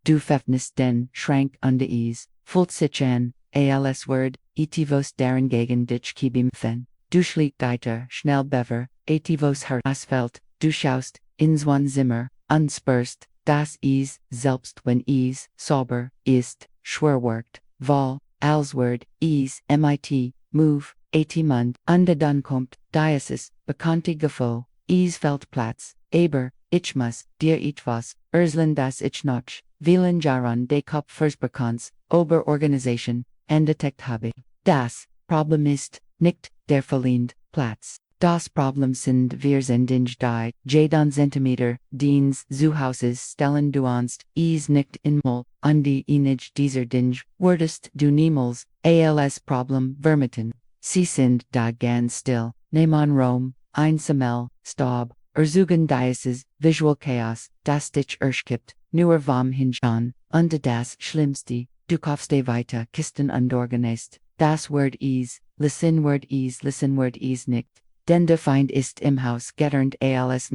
du Pfeffnis den Schrank undees, Fult sich an, als Word, etivos darin gegen dich kibimfen, du schliegt deiter, schnell bever, etivos hart asfeld, du schaust, inswan Zimmer, unspurst, das selbst wenn sauber, ist, schwer wirkt, weil, als Word, mit, move, mund, undankommt, Diocese, bekannte Gefo, fehlt Platz, aber, ich muss, dir etwas, das ich noch, vielen Jahren de Kopf versprechens, Oberorganisation, entdeckt habe. Das Problem ist, nicht, der verliehend, Platz. Das Problem sind wir sind in die, jeden Zentimeter, Dienst, Zuhauses stellen du anst, nicht inmol, die inij dieser Dinge, wurdest du niemals, als Problem vermuten. Sie sind da ganz still, nehmen Raum, einsamel, Staub, erzugen Diocese, visual Chaos, das dich erschkippt, nur vom Hinschauen, und das Schlimmste, du kaufst weiter Kisten unorganisiert, das Word listen Word nicht. Denn der Feind ist im Haus getternd als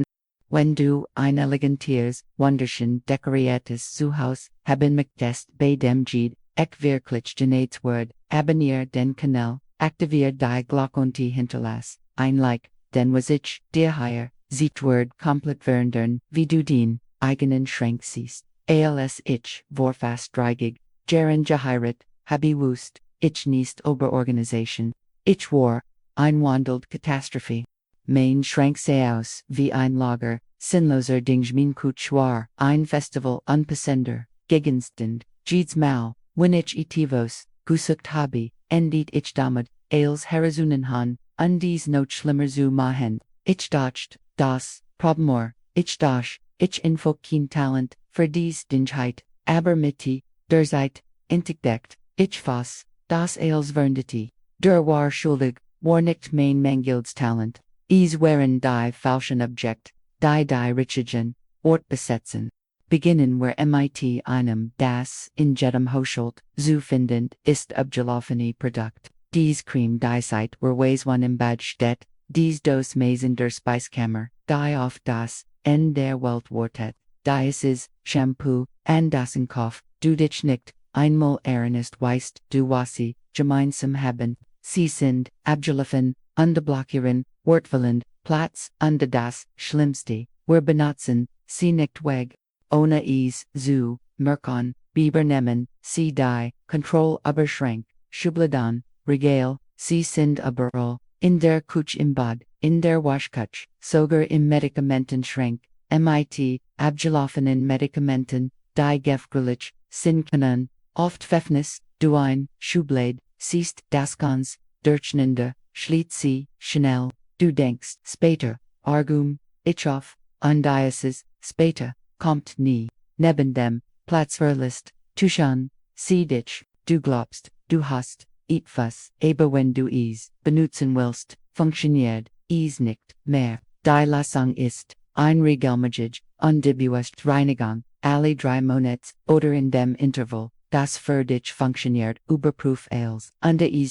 wenn du ein elegantiers, wunderschön dekoriertes Zuhause haben möchtest bei dem Jed, wirklich genähtes Word, abonnier den Kanal, aktivier die Glocke hinterlass, ein Like, denn was ich dir hier, sieht Word komplett verändern, wie du den eigenen Schrank siehst. Als ich vor fast dreigig, Jahren geheiratet, habe wusst, ich nicht Oberorganisation, ich war, einwandelt Katastrophe. Mein Schrank sah aus wie ein Lager, sinnloser Dinge mein Couchoir, ein Festival unpassender, Gegenstand, Jedes Mal, wenn ich etivos, gesucht habe, endet ich damit, als Herazunen dies noch schlimmer zu machen. Ich dacht, das Problem ich doch, ich info kein Talent, für dies Dingheit, aber mit der Zeit, entdeckt, ich fass, das als Verndity, der war schuldig, war nicht mein Mangilds Talent. Waren die falschen Objekt, die Richigen, Ort besetzen. Beginnen where mit einem das in jedem Haushalt zu finden ist abgelaufene Produkt. Dies Creme die Zeit where Weiswan im Bad steht, dies dos Meis in der Speiskammer, die auf das in der Welt wartet, dies Shampoo, and das in Kopf, du dich nicht, einmal ernest weißt du was gemeinsam haben. Sie sind, abgelaufen, undeblockieren, wortverlend, Platz, das Schlimmste, wir benutzen, sie nicht weg, ohne zu, merken, nehmen, sie die, Control überschränkt, Schubladen, Regal, sie sind überall, in der Küche im Bad, in der Waschküche, sogar im Medikamentenschrank, mit, abgelaufenen Medikamenten, die gefährlich sind können, oft Pfeffnis, du ein, Schublade, siehst das ganz, durcheinander, schließt sie, schnell, du denkst, später, Argum, ich auf, Diocese, später, kommt nie, neben dem, Platz verlässt, tuschan, sieh dich, du glaubst, du hast, etwas, aber wenn du benutzen willst, funktioniert, nicht mehr, die Lassung ist, ein regelmäßig, unbewusst Reinigung, alle 3 Monate, oder in dem Interval, das für dich funktioniert, überprüf als,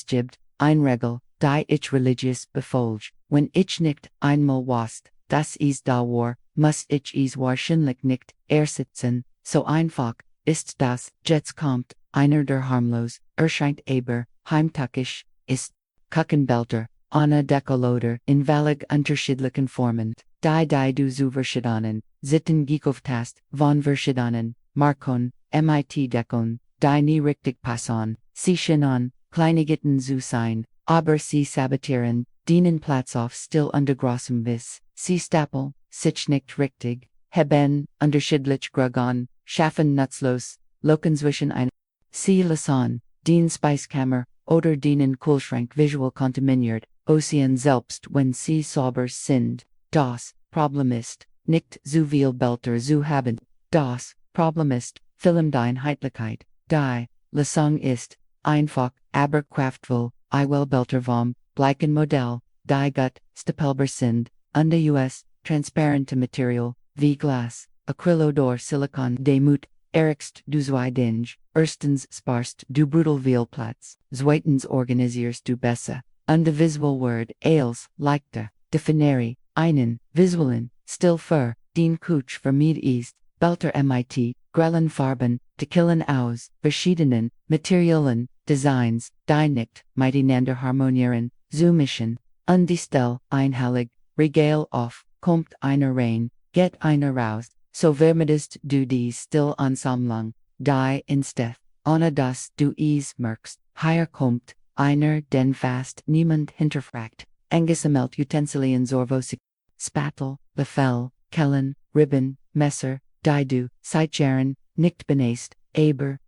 gibt, ein Regel, die ich religiös befolge, wenn ich nicht einmal wast, das da war, muss ich wahrscheinlich nicht ersetzen, so einfach, ist das, jetzt kommt, einer der harmlos, erscheint aber, heimtückisch, ist, Kuchenbelter, Anna Dekoloder, in völlig unterschiedlichen Formen, die du zu verschiedenen, Sitten gekauft von verschiedenen, Markon, mit Dekon, die nie richtig passen, sie scheinen, Kleinigkeiten zu sein, aber sie sabotieren, dienen Platz auf still unter großem Wiss, sie stapel, sich nicht richtig, haben, unterschiedlich Gragon, schaffen nutzlos, loken zwischen ein, sie lassen, den Speiskammer, oder dienen Kühlschrank visual kontaminiert, Ocean selbst wenn sie sauber sind, das Problem ist, nicht zu viel Belter zu haben, das Problem ist, Filmdeinheitlichkeit, die Lösung ist, einfach, aber kraftvoll, I will Belter vom, gleichen Modell, die gut, stapelbar sind, US, transparente Material, wie Glas, Acryl oder Silicon demut, erikst du zwei Dinge, erstens sparst du brutal viel Platz, zweitens organisierst du besser, und the visual word, als, leichter, definere, einen, visuellen, still für, den Kuch vermied ist, Belter mit, grellen Farben, de killen aus, verschiedenen, Materialien, Designs, die nicht, miteinander harmonieren, zu undistel, einhellig, regale auf, kommt einer rein, get einer raus, so vermitest du die still Ansammlung, die insteth, ohne dass du es merkst, hier kommt, einer den fast niemand hinterfragt, angesammelt Utensilien zorvosig, Spattel, Befehl, Kellen, Ribbon, Messer, die du, Zeitjaren, nicht benest, aber,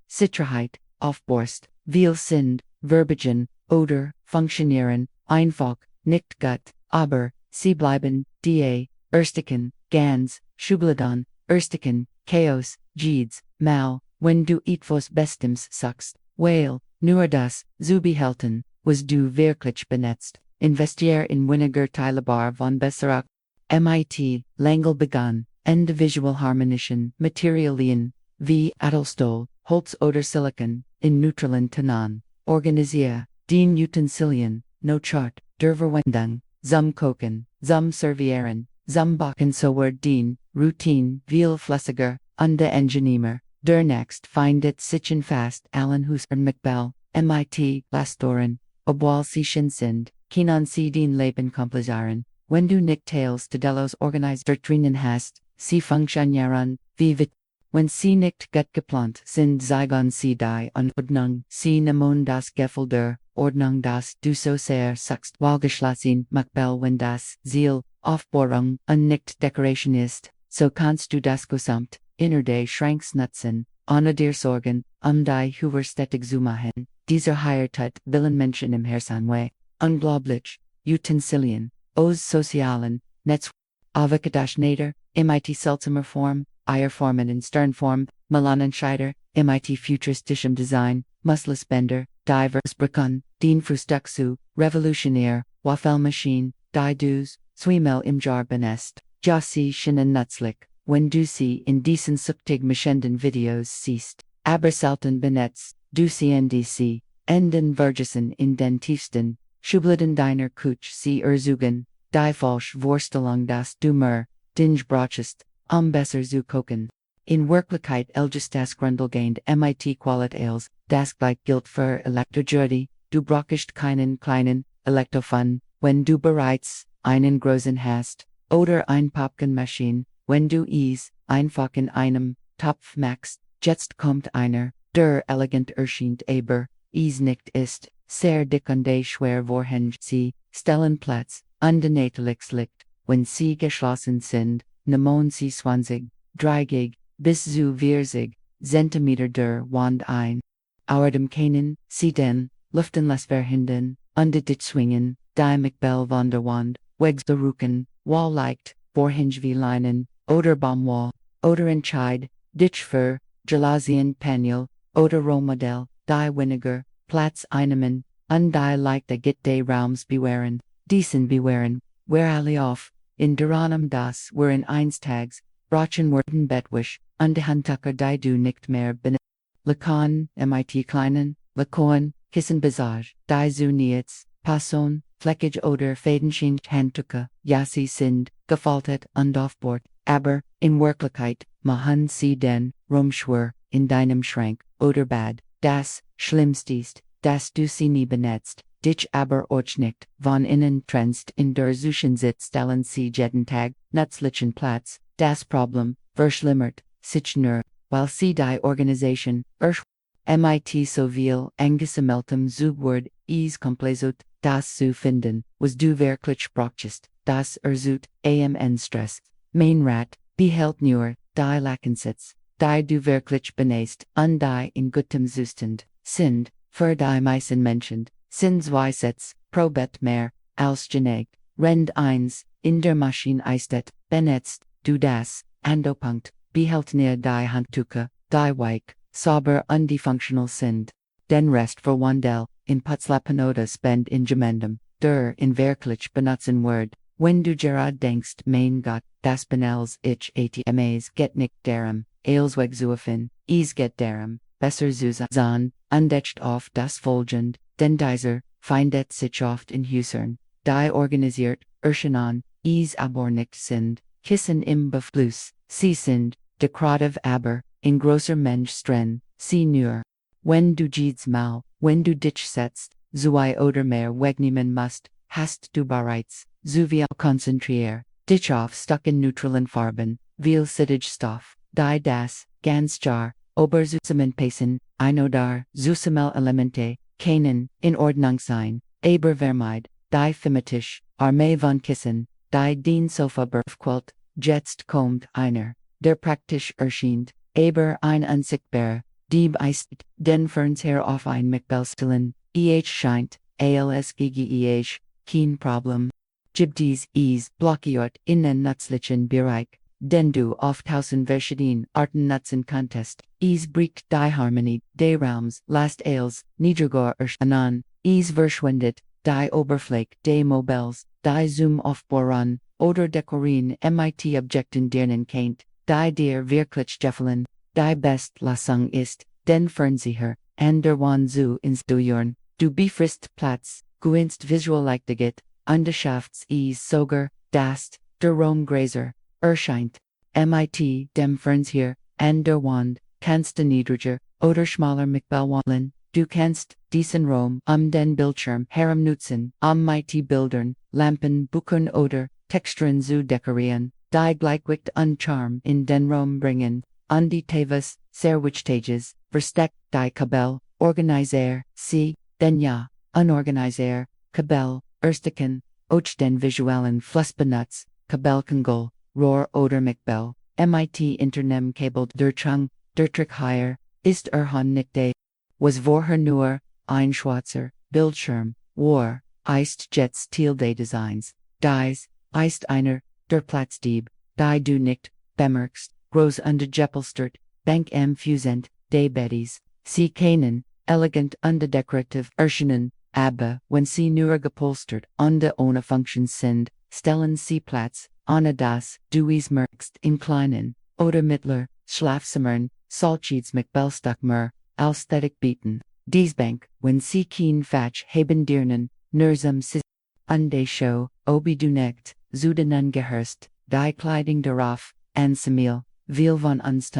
Sicherheit, Aufborst, viel sind, Verbigen, oder, funktionieren, einfach, nicht gut, aber, sie bleiben, die, ersticken, ganz, Schubladen, ersticken, Chaos, Jeeds, mal, wenn du etwas Bestimmtes sagst, weil, nur das, zu behalten, was du wirklich benutzt, investier in weniger teilbar von besserer MIT, Langel begann, individual harmonischen Materialien, wie Edelstahl, Holz oder Silicon, in neutralen Tonen, organisier, den Utensilien, no Chart, der Verwendung, zum Kochen, zum Servieren, zum Backen sowohl den, Routine, viel flüssiger, und der Engineer, der next findet sich fast allen Husern McBell, MIT, Glastoren, obwohl sie schon sind, keinen sie den Leben komplizieren, wenn du nicht teils de delos Organisatorinnen hast, sie funktionieren, wie wit, wenn sie nicht gut geplant sind zeigen sie die Unordnung, sie nehmen das Gefühl der Ordnung das du so sehr suchst, geschlossen McBell wenn das Ziel, Aufbohrung, und nicht Dekoration ist, so kannst du das Gesamt, inner des Schranks nutzen, ohne dir Sorgen, die Hüverstätig zu machen, dieser Heiertut willen Menschen im Hersanwe, unglaublich, Utensilien, aus sozialen, Netz, Avakadash Nader, MIT seltsamer Form, Eierformen in Sternform, Milanenscheider, MIT futuristischem Design, Muslisbender, Divers Brakun, Dean Frustuksu, Revolutionär, Waffelmaschine, Die Dus, Zwiemel im Jar benest, Jossi Shinen Nutzlik, wenn du sie in diesen Suktig Machenden Videos siehst, aber selten benetzt, du sie NDC, Enden Vergessen in den tiefsten, Schubladen deiner Kuch sie erzugen, die falsch Vorstellung das du mir, dinge brauchst, besser zu kochen. In Wirklichkeit elgest das Grundlegend MIT Qualität das gleich gilt für Elektrojurdi, du brauchst keinen kleinen, Elektrofun, wenn du bereits einen großen hast, oder ein Popcornmaschine, wenn du es einfach in einem Topf machst, jetzt kommt einer, der elegant erscheint aber, es nicht ist, sehr dick und schwer vorhängt sie, stellen Platz, undenatlich liegt, wenn sie geschlossen sind, nehmen sie 20, 30, bis zu 40 Zentimeter der Wand ein. Auer dem Keinen, sie den, luftenless verhinden, unter dich swingen, die McBell von der Wand, wegs der Rücken, Wall liegt, vorhängt wie Leinen, oder Baumwoll, oder Entscheid, dich für, Gelasien Panel, oder Rohmodell, die weniger, Platz einnehmen, und die leichte Git des Raums bewähren, diesen bewähren, where alle auf, in Duranum das were in Einstags, Brachen wurden betwisch, und die Handtucker die du nicht mehr benutzt. Lacan, MIT Kleinen, Lacoin, Kissenbesage, die zu niets, Passon, Fleckige oder Fadenschein Handtucker, ja sie sind, gefaltet und aufbord, aber, in Wirklichkeit, machen sie den, Rumschwur, in deinem Schrank, oder Bad, das, Schlimmste ist, dass du sie nie benetzt, dich aber auch nicht, von innen trennst in der Suchensitz stellen sie jeden Tag, nützlichen Platz, das Problem, verschlimmert, sich nur, weil sie die Organisation, MIT so viel angesammeltem Zugwort es komplizut, das zu finden, was du wirklich brauchst, das erzut, Stress, Mainrat, behält nur, die Lackensitz, die du wirklich benest, und die in gutem Zustand, sind, für die meisten Menschen, sind zwei Sitz, probet mehr, als geneigt, rend eins, in der Maschine eistet, benetzt, du das, Andopunkt, behält nur die Handtucher, die weich, sauber und die functional sind. Den Rest für Wandel, in Putzlappenoda spend in Gemendum, der in wirklich benutzen Word, wenn du gerad denkst, mein Gott, das benels ich atmas get nicht darum, ailsweg zuafin, es get darum, besser zu sein, undecht auf das Folgend, denn dieser, findet sich oft in Husern, die organisiert, erscheinen, es aber nicht sind, Kissen im Befluss, sie sind, decorative aber, in großer Mensch stren, sie nur. Wenn du jedes Mal, wenn du dich setzt, zwei oder mehr wegnehmen musst, hast du bereits, zu viel konzentrier, dich auf stuck in neutralen Farben, vielseitig Stoff, die das, ganz jar, Oberzusammenpassen, ein oder zusammen Elemente, Keinen, in Ordnung sein, aber vermeid, die thematisch, Armee von Kissen, die den Sofa berfquelt, jetzt kommt einer, der praktisch erscheint, aber ein unsichtbar, die ist, den Fernseher auf ein Mikbelstellen, scheint, als gege kein Problem. Gibdies blockiert in den nützlichen Bereich, den du auf tausend verschiedenen Arten nutzen kannst. Bricht die Harmonie, des Raums, last als, niedriger anan, verschwindet, die Oberfläche des Mobiles, die Zoom auf Boron, oder dekorin mit Objekten dernen kennt, die dir wirklich gefallen, die best Lassung ist, den Fernseher, and der Wanzu ins Duurn, du befrist Platz, guinst visuellechtiget, Undeschaffts sogar, das, der Raum größer, erscheint, mit dem Fernseher, and der Wand, kannst du niedriger, oder schmaler Mikbelwandlen, du kannst, diesen Raum, den Bildschirm herumnutzen, mit Bildern, Lampen, Büchern oder, Texturen zu dekorieren, die Gleichgewicht und Charme in den Raum bringen, die Tages, Serwichtages, versteckt die Kabel, organiser, sie, den ja, unorganiser, Kabel, ersticken, och den visuellen Fluss benutzt, Kabelkangol, Rohr oder Mikbel, mit Internem kabelt der Chung, der Trick hier, ist nicht de, was vorher nur, ein schwarzer, Bildschirm, war, ist jetzt Teil Designs, dies, ist einer, der Platzdieb, die du nicht, bemerkst, groß ungepolstert, bank fusent, de Bettys, sie Keinen, elegant decorativ erscheinen, aber, wenn sie nur gepolstert, ohne Functions sind, stellen sie Platz, ohne das, du merkst, in kleinen, oder mittler, schlafzimmern, solches Mikbelstockmer, Aesthetic bieten, dies Bank, wenn sie kein Fatch haben dirnen, nursam sis, de Show, obi du nicht, zu den ungehörst, die Kleidung darauf, ansamil, viel von uns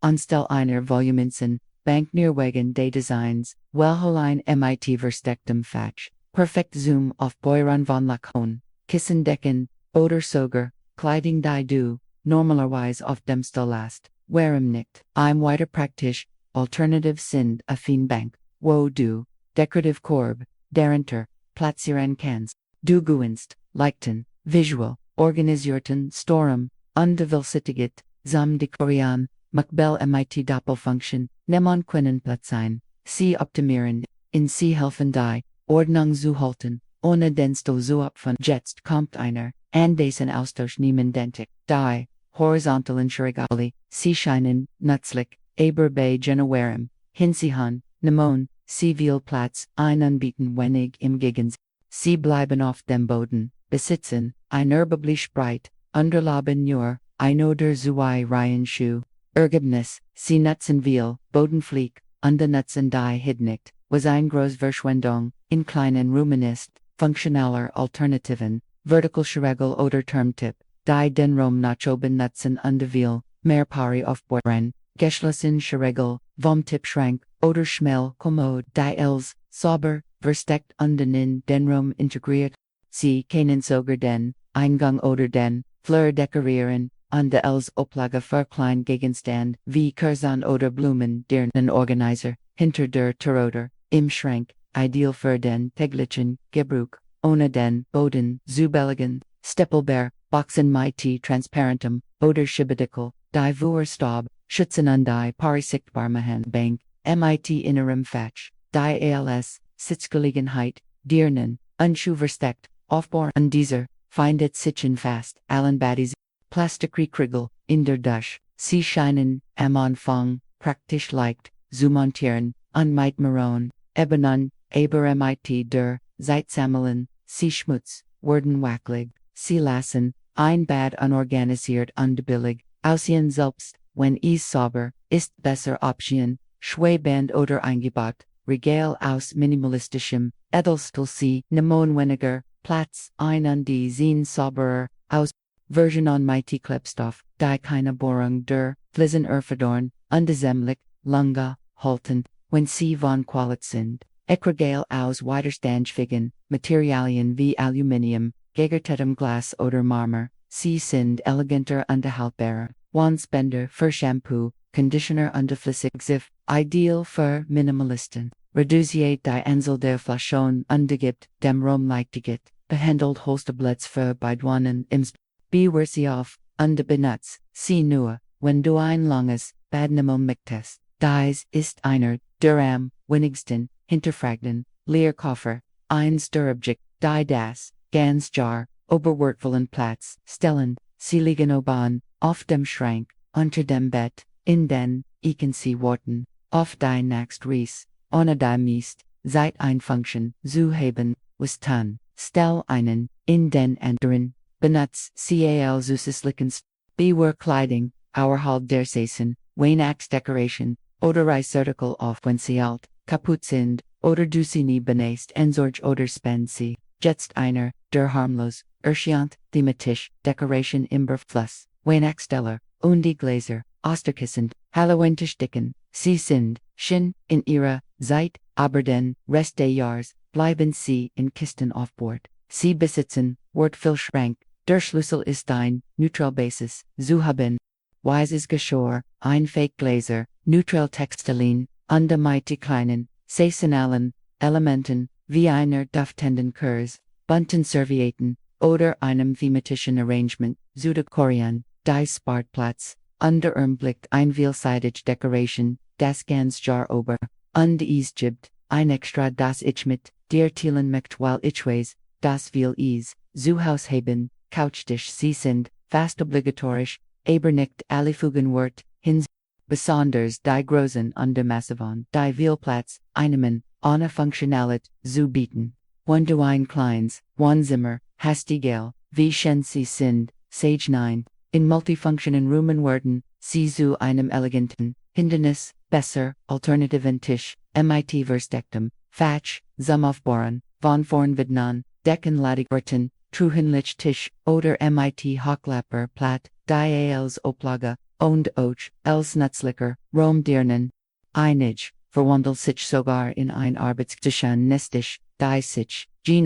anstell einer Volumenzen, Bank neerwegen de Designs, welholein mit verstecktem Fatch, perfekt Zoom auf Beuron von Lacon, Kissendecken, oder sogar, Kleidung die du, normalerweise auf dem Stolast, warum nicht, weiter praktisch, alternative sind affin Bank, wo du, decorative Korb, darunter, platzieren kannst, du guinst, leichten, visual, organisierten Storm, undevelsitiget, zum dekorieren, Makbel mit Doppelfunction, nemon können Platz sein, sie optimieren, in sie helfen die, Ordnung zu halten, ohne den Stil zu opfern. Jetzt kommt einer, dessen Austausch niemand denkt, die, horizontalen Schrägali, sie scheinen, nützlich, aber bei Genoverem, hinziehen, nemon, sie viel Platz, anbieten wenig im Gegensatz, sie bleiben auf dem Boden, besitzen, erbeblich breit, unterlaben nur, oder zwei Reihen Schuh. Ergebnis, sie nutzen viel, Bodenflieg, nutzen die Hidnicht, was groß Verschwendung, in kleinen Räumen ist, funktionaler Alternativen, vertical Schregel oder Termtipp, die den Raum nach oben nutzen viel, mehr Pari aufbauen, geschlossen Schregel, vom Tippschrank, oder Schmel, Kommod, die Els, sauber, versteckt in den Raum integriert, sie kennen sogar den, Eingang oder den, Fleur dekorieren, de Els Oplage für klein Gegenstand, wie Curzon oder Blumen, den Organizer, hinter der Türoder, im Schrank, ideal für den täglichen Gebrauch, ohne den Boden, zu belegen, Steppelbeer, Boxen mit transparentem, oder Schiebedickel, die Vuerstab, schützen die pari sichtbar machen Bank, mit innerem Fatch, die als, Sitzgelegenheit, dirnen, unschuh versteckt, aufbau dieser, findet sichen fast, allen Baddies, Plastikriegel, in der Dusch, sie scheinen, am Anfang, praktisch leicht, zu montieren, mit Maron, Ebenon, aber mit der, Zeit sammeln, sie Schmutz, werden wackelig, sie lassen, Bad unorganisiert und billig, aussehen selbst, wenn sauber, ist besser Option, Schweband oder eingebaut, Regal aus minimalistischem, Edelstil sie, nemon weniger, Platz, die sehen sauberer, aus, Version on mighty Klebstoff, die keine Bohrung der Fliesen erfordern, undezemlich, lange, haltend, wenn sie von Qualität sind. Ekregale aus Widerstandsfähigen Materialien wie Aluminium, gegertetem Glas oder Marmor, sie sind eleganter und haltbarer. Wandspender für Shampoo, Conditioner und Flüssigsift, ideal für Minimalisten. Reduziert die Anzahl der Flaschen und gibt dem Raum Leichtigkeit, behandelt Holsterblitz für Beidwannen im Bewersiauf und benutzt sie nur, wenn du ein langes Badnehmel möchtest. Dies ist einer der am wenigsten hinterfragten Lehrkoffer, eins der Objekt, die das, ganz jar, oberwertvollen Platz stellen, sie liegen oben, auf dem Schrank, unter dem Bett, in den, ich sie warten, auf die nächst Reis, ohne die Mist, seit ein Function, zu haben, was tun, stell einen, in den anderen, benutz cal süßeslichens, Kleidung, auerhalb der Saison, Weihnachtsdekoration, oder Reisartikel auf wenn sie alt, kaputt sind, oder du sie nie benutzt entsorg oder spend sie, jetzt einer, der harmlos, erscheint, thematisch, Decoration im Fluss, Weihnachtssteller, und die Gläser, Osterkissen, Halloween-Tischdecken, sie sind, schon, in ihrer, Zeit, aber den Rest des Jahres, bleiben sie in Kisten auf Bord. Sie besitzen, Wortfüllschrank, der Schlüssel ist ein, neutral Basis, zu haben. Weises Geschirr, ein Fake Gläser, neutral Textilien, und mighty kleinen, saisonalen, Elementen, wie einer duftenden Kurs, bunten Servietten, oder einem thematischen Arrangement, zu dekorieren, die spart Platz, under blickt ein vielseitig Decoration, das ganz Jar ober, und es gibt, ein extra das ich mit, dir teilen möcht weil ich weiß, das will es, zu Haus haben, Couchtisch sie sind, fast obligatorisch, aber nicht alle Fugen wird, hins, besonders die großen und die massiven, die viel Platz, einnehmen, ohne Funktionalität, zu bieten. Wenn du ein kleines, Wohnzimmer, hast egal, wie schön sie sind, sage nein, in multifunktionen Räumen werden, sie zu einem eleganten, Hindernis, besser, alternativen Tisch, mit verstecktem, Fatsch, zum Aufbohren, von vorn vidnan, deckenladig Werten, truhenlich Tisch, oder mit Hocklapper Platt, die als Oplage, und och, els Nutzlicker, Raum dirnen. Einig, verwandelt sich sogar in ein Arbeitstischchen nestisch, die sich, je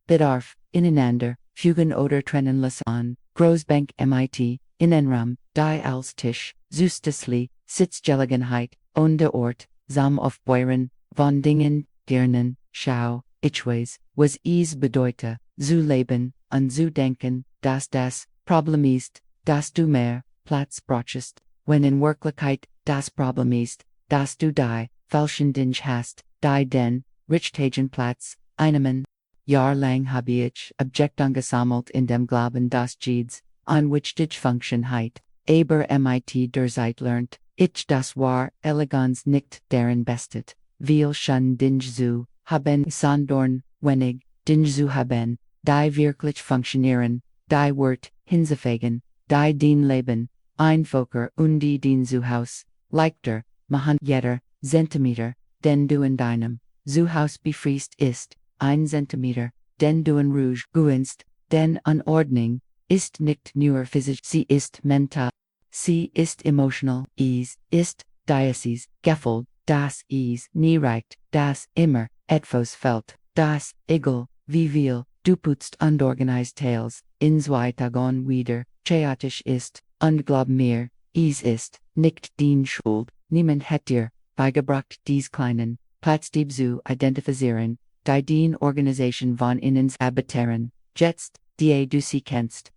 Bedarf, ineinander, fügen oder trennen lassen, Großbank mit, Innenraum, die als Tisch, Süßtesli, Sitzgelegenheit, und der Ort, zum Aufbeuren, von Dingen, dirnen, schau, ich weiß, was es bedeute, zu leben, und zu denken, dass das Problem ist, dass du mehr Platz brauchst, wenn in Wirklichkeit das Problem ist, dass du die falschen Dinge hast, die den richtigen Platz einnehmen. Jahrlang habe ich Objekt angesammelt in dem Glauben das Jedes, an which dich Functionheit, aber mit der Zeit lernt, ich das war Eleganz nicht deren bestet, viel schon Dinge zu haben sondern wenig Dinge zu haben, die wirklich funktionieren, die Wort hinzufügen, die den Leben, Einfoker und die den Zuhaus, leichter, machen jeder Zentimeter, den du in deinem Zuhaus befriest ist, ein Zentimeter, den du in Rouge gewinnst, denn Anordnung ist nicht nur physisch, sie ist mental, sie ist emotional, es ist Diocese, Gefühl, das es nie reicht, das immer etwas fällt, das, egal, wie viel, du putzt und organisiert teils, in 2 Tagen wieder, chaotisch ist, und glaub mir, es ist, nicht din Schuld, niemand hat dir, beigebracht dies kleinen, Platzdieb zu identifizieren, die den Organisation von innens habiteren, jetzt, die du sie kennst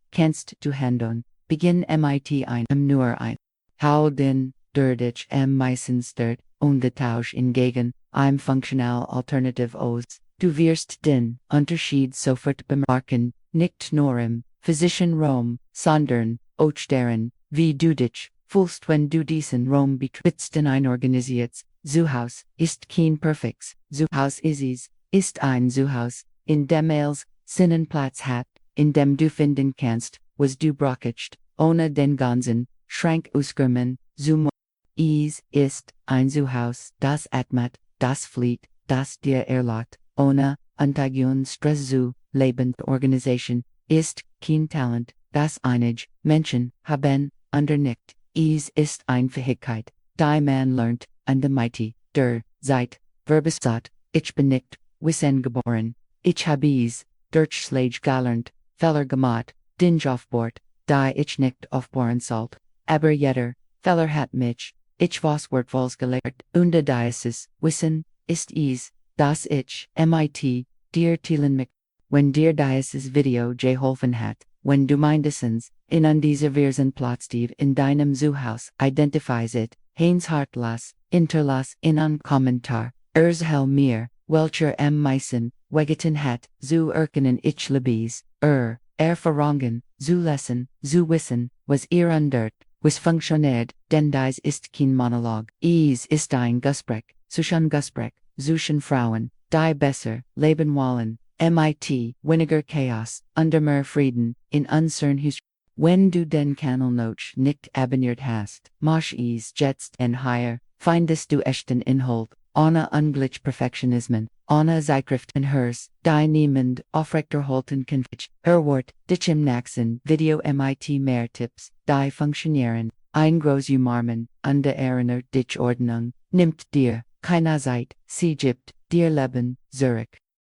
du handeln, beginn mit einem nur ein. Hau den, der dich meistens stört, und der Tausch hingegen, ein funktional Alternativ aus, du wirst den Unterschied sofort bemerken, nicht nur im physischen Raum, sondern auch darin, wie du dich fühlst, wenn du diesen Raum betrittst in ein organisiertes Zuhaus, ist kein perfektes Zuhaus ist ein Zuhaus, in dem es seinen Platz hat, in dem du finden kannst, was du brauchst, ohne den ganzen Schrank ausräumen zu müssen. Es ist ein Zuhaus, das atmet, das flieht, das dir erlaubt, ohne Antagon Stress zu leben. Organisation ist kein Talent, das einige, Menschen, haben, nicht, ist eine Fähigkeit, die man lernt, und the mighty, der, Zeit, Verbesat, ich bin nicht, wissen geboren, ich habe durch Slage gelernt, Feller gemacht, Dinge auf Bord, die ich nicht aufbohren sollt, aber jeder, Feller hat mich, ich was gelehrt, und dieses, Wissen, ist das ich, mit, dir Thielen mich, wenn dir dieses Video geholfen hat, wenn du mindestens, in dieser Versen Platz in deinem Zuhause identifies it, Heinz Hartlass, Interlass in an Kommentar, Erzhel mir, welcher meisten, Wegeten hat, zu erkennen ich libes, Erfahrungen, zu lesen, zu wissen, was ihr undert, was funktioniert, denn dies ist kein Monolog, ist ein Gespräch, zwischen Frauen, die besser, leben wollen, weniger Chaos, mehr Frieden, in unsern Hus. Wenn du den Kanal noch nicht abonniert hast, mach jetzt en higher, findest du echten Inhalt, ohne ungleich Perfektionismen, ohne Zeitriften hers, die niemand aufrechterhalten kann. Wort, dich im nächsten Video mehr Tipps, die funktionieren, ein groß Umarmen, und erinnert dich Ordnung, nimmt dir, keine Zeit, sie gibt, dir Leben, zurück.